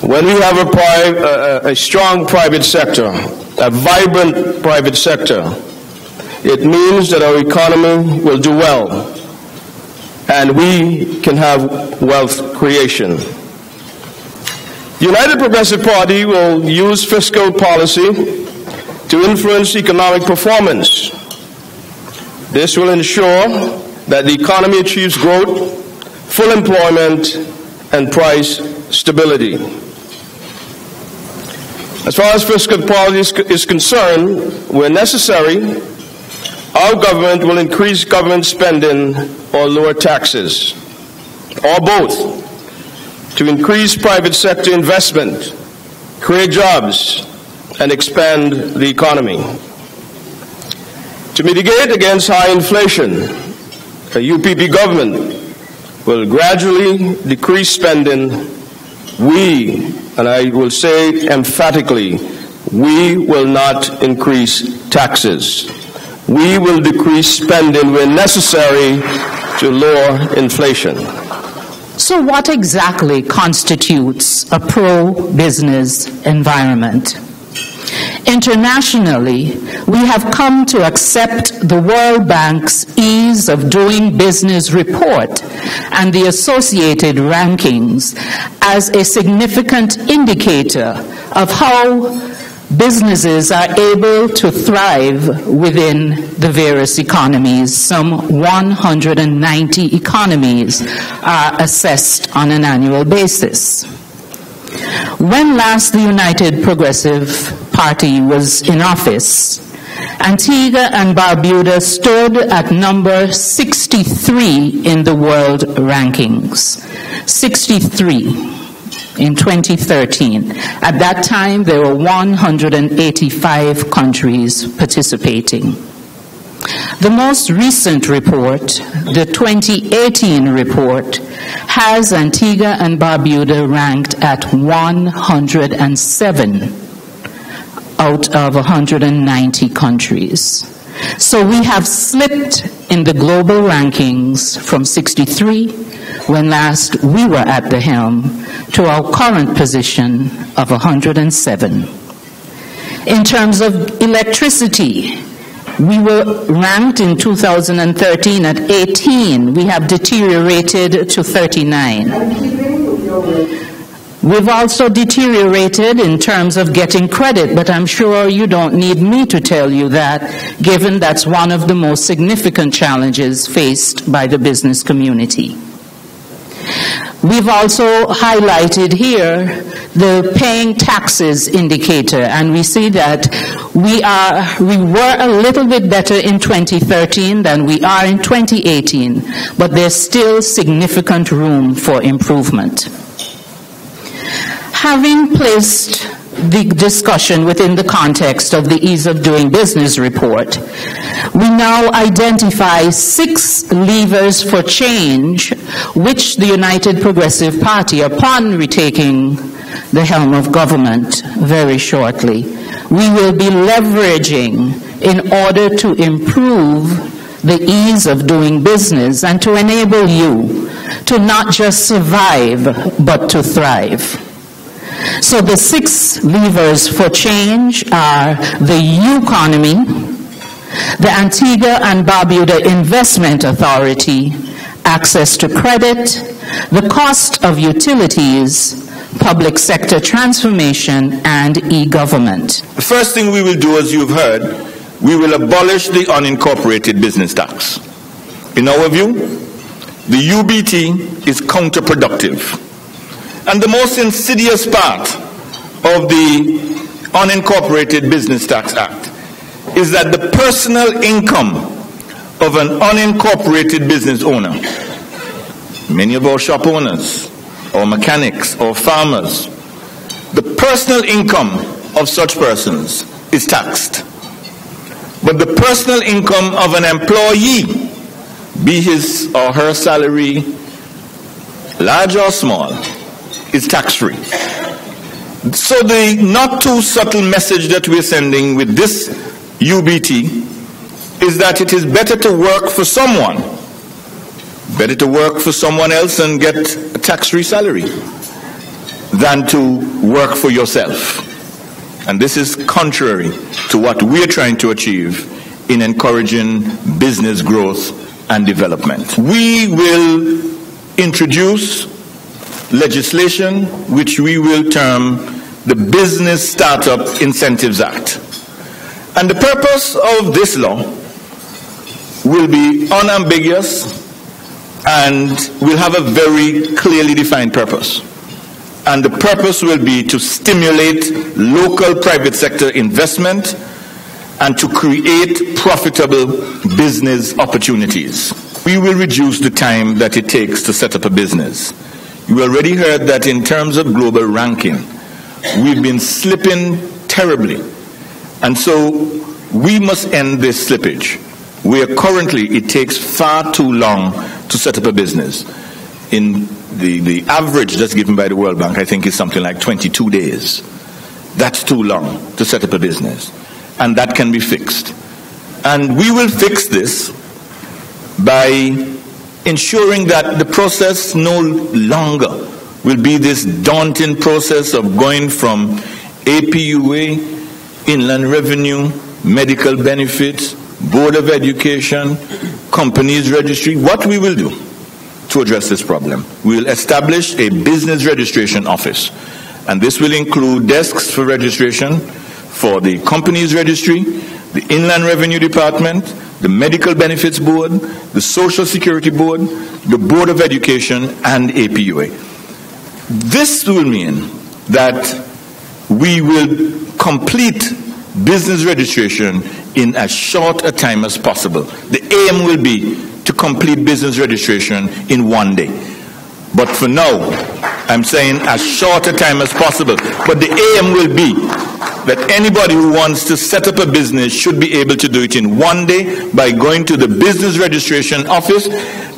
When we have a strong private sector, a vibrant private sector, it means that our economy will do well and we can have wealth creation. The United Progressive Party will use fiscal policy to influence economic performance. This will ensure that the economy achieves growth, full employment, and price stability. As far as fiscal policy is concerned, where necessary, our government will increase government spending or lower taxes, or both, to increase private sector investment, create jobs, and expand the economy. To mitigate against high inflation, the UPP government will gradually decrease spending. We, and I will say emphatically, we will not increase taxes. We will decrease spending where necessary to lower inflation. So what exactly constitutes a pro-business environment? Internationally, we have come to accept the World Bank's Ease of Doing Business report and the associated rankings as a significant indicator of how businesses are able to thrive within the various economies. Some 190 economies are assessed on an annual basis. When last the United Progressive Party was in office, Antigua and Barbuda stood at number 63 in the world rankings. 63. In 2013. At that time, there were 185 countries participating. The most recent report, the 2018 report, has Antigua and Barbuda ranked at 107 out of 190 countries. So we have slipped in the global rankings from 63, when last we were at the helm, to our current position of 107. In terms of electricity, we were ranked in 2013 at 18. We have deteriorated to 39. We've also deteriorated in terms of getting credit, but I'm sure you don't need me to tell you that, given that's one of the most significant challenges faced by the business community. We've also highlighted here the paying taxes indicator, and we see that we were a little bit better in 2013 than we are in 2018, but there's still significant room for improvement. Having placed the discussion within the context of the Ease of Doing Business report, we now identify 6 levers for change which the United Progressive Party, upon retaking the helm of government very shortly, we will be leveraging in order to improve the ease of doing business and to enable you to not just survive but to thrive. So the 6 levers for change are the U-Economy, the Antigua and Barbuda Investment Authority, access to credit, the cost of utilities, public sector transformation, and e-government. The first thing we will do, as you've heard, we will abolish the unincorporated business tax. In our view, the UBT is counterproductive. And the most insidious part of the Unincorporated Business Tax Act is that the personal income of an unincorporated business owner, many of our shop owners, or mechanics, or farmers, the personal income of such persons is taxed. But the personal income of an employee, be his or her salary large or small, is tax-free. So the not too subtle message that we're sending with this UBT is that it is better to work for someone, better to work for someone else and get a tax-free salary, than to work for yourself. And this is contrary to what we are trying to achieve in encouraging business growth and development. We will introduce legislation which we will term the Business Startup Incentives Act. And the purpose of this law will be unambiguous and will have a very clearly defined purpose. And the purpose will be to stimulate local private sector investment and to create profitable business opportunities. We will reduce the time that it takes to set up a business. You already heard that in terms of global ranking, we've been slipping terribly. And so we must end this slippage, where currently it takes far too long to set up a business. In the average that's given by the World Bank, I think, is something like 22 days. That's too long to set up a business. And that can be fixed. And we will fix this by ensuring that the process no longer will be this daunting process of going from APUA, Inland Revenue, medical benefits, Board of Education, companies registry. What we will do to address this problem, we will establish a business registration office. And this will include desks for registration for the companies registry, the Inland Revenue Department, the Medical Benefits Board, the Social Security Board, the Board of Education, and APUA. This will mean that we will complete business registration in as short a time as possible. The aim will be to complete business registration in 1 day. But for now, I'm saying as short a time as possible. But the aim will be that anybody who wants to set up a business should be able to do it in 1 day by going to the business registration office,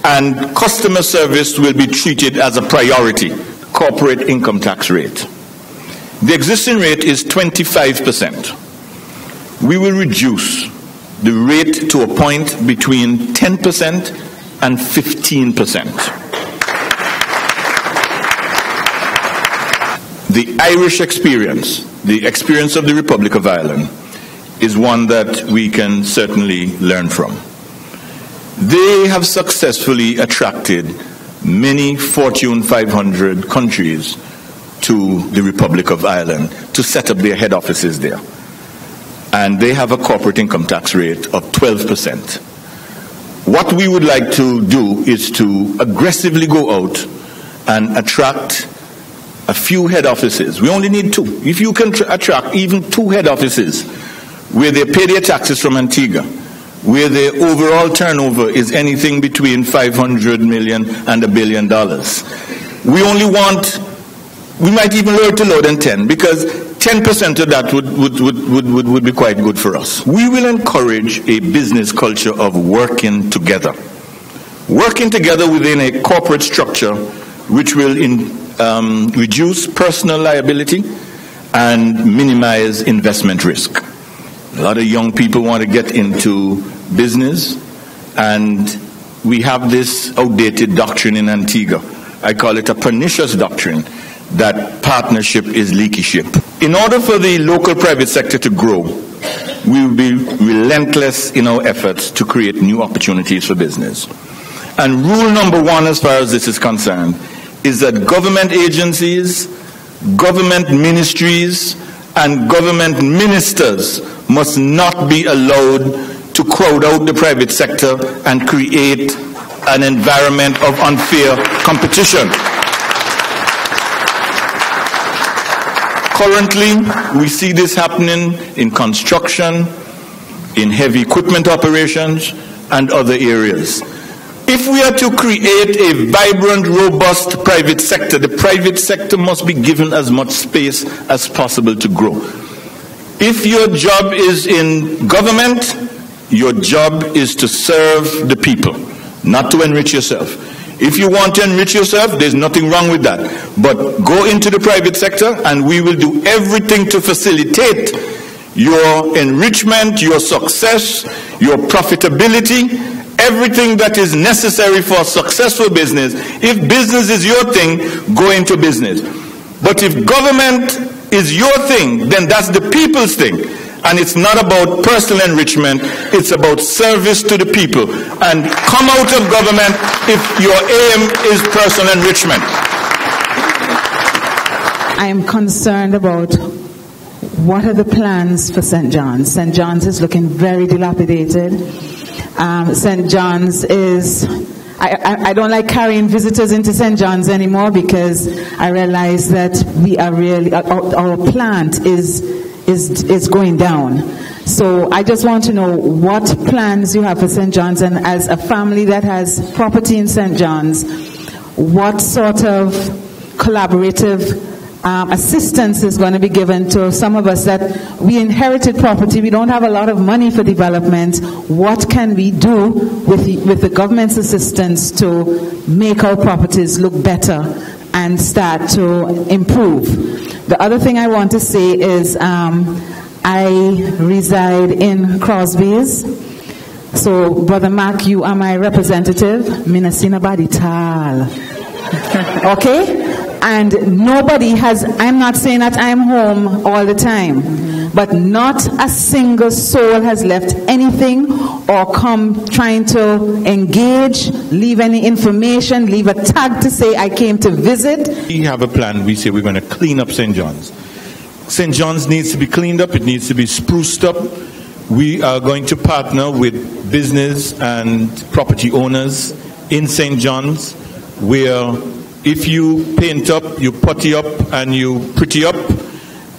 and customer service will be treated as a priority, corporate income tax rate. The existing rate is 25%. We will reduce the rate to a point between 10% and 15%. The Irish experience, the experience of the Republic of Ireland, is one that we can certainly learn from. They have successfully attracted many Fortune 500 countries to the Republic of Ireland to set up their head offices there. And they have a corporate income tax rate of 12%. What we would like to do is to aggressively go out and attract a few head offices. We only need 2. If you can attract even 2 head offices where they pay their taxes from Antigua, where their overall turnover is anything between $500 million and $1 billion. We might even lower it to lower than 10, because 10% of that would be quite good for us. We will encourage a business culture of working together. Working together within a corporate structure which will reduce personal liability and minimize investment risk. A lot of young people want to get into business, and we have this outdated doctrine in Antigua. I call it a pernicious doctrine, that partnership is leaky ship. In order for the local private sector to grow, we will be relentless in our efforts to create new opportunities for business. And rule number 1 as far as this is concerned is that government agencies, government ministries, and government ministers must not be allowed to crowd out the private sector and create an environment of unfair competition. Currently, we see this happening in construction, in heavy equipment operations, and other areas. If we are to create a vibrant, robust private sector, the private sector must be given as much space as possible to grow. If your job is in government, your job is to serve the people, not to enrich yourself. If you want to enrich yourself, there's nothing wrong with that. But go into the private sector and we will do everything to facilitate your enrichment, your success, your profitability, everything that is necessary for a successful business. If business is your thing, go into business. But if government is your thing, then that's the people's thing. And it's not about personal enrichment, it's about service to the people. And come out of government if your aim is personal enrichment. I am concerned about what are the plans for St. John's. St. John's is looking very dilapidated. St. John's is... I don't like carrying visitors into St. John's anymore because I realize that we are really... Our plant is going down. So I just want to know what plans you have for St. John's, and as a family that has property in St. John's, what sort of collaborative assistance is going to be given to some of us that we inherited property, we don't have a lot of money for development. What can we do with the government's assistance to make our properties look better and start to improve? The other thing I want to say is I reside in Crosby's. So, Brother Mark, you are my representative. Minasina Badital. Okay? And nobody has, I'm not saying that I'm home all the time, but not a single soul has left anything or come trying to engage, leave any information, leave a tag to say I came to visit. We have a plan. We say we're going to clean up St. John's. St. John's needs to be cleaned up. It needs to be spruced up. We are going to partner with business and property owners in St. John's, where if you paint up, you putty up, and you pretty up,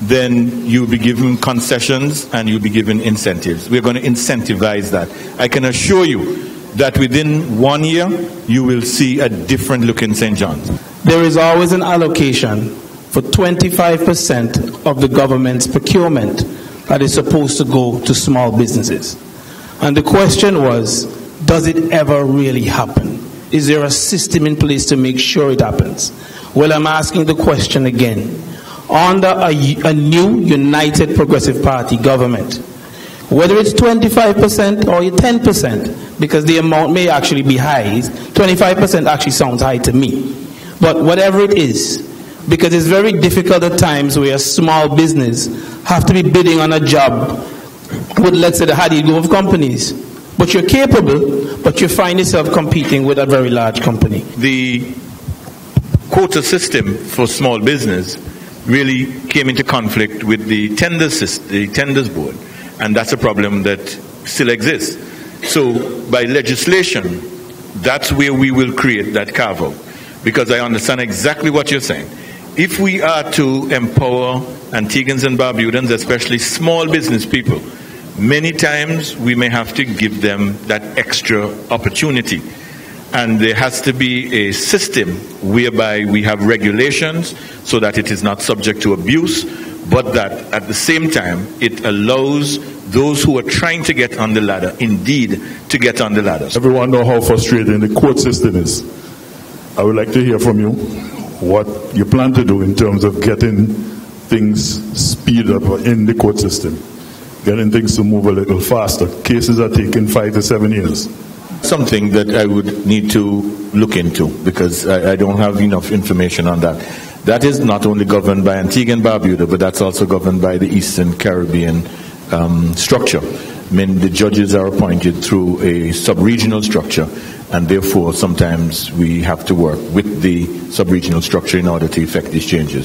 then you'll be given concessions and you'll be given incentives. We're going to incentivize that. I can assure you that within 1 year, you will see a different look in St. John's. There is always an allocation for 25% of the government's procurement that is supposed to go to small businesses. And the question was, does it ever really happen? Is there a system in place to make sure it happens? Well, I'm asking the question again. Under a new United Progressive Party government, whether it's 25% or 10%, because the amount may actually be high, 25% actually sounds high to me. But whatever it is, because it's very difficult at times where a small business have to be bidding on a job with, let's say, the Hadid group of companies. But you're capable, but you find yourself competing with a very large company. The quota system for small business really came into conflict with the tenders board, and that's a problem that still exists. So by legislation, that's where we will create that carve-out, because I understand exactly what you're saying. If we are to empower Antiguans and Barbudans, especially small business people, many times we may have to give them that extra opportunity. And there has to be a system whereby we have regulations so that it is not subject to abuse, but that at the same time it allows those who are trying to get on the ladder, indeed, to get on the ladder. Everyone knows how frustrating the court system is. I would like to hear from you what you plan to do in terms of getting things speed up in the court system. Getting things to move a little faster. Cases are taking 5 to 7 years. Something that I would need to look into, because I don't have enough information on that. That is not only governed by Antigua and Barbuda, but that's also governed by the Eastern Caribbean structure. I mean, the judges are appointed through a sub-regional structure, and therefore sometimes we have to work with the sub-regional structure in order to effect these changes.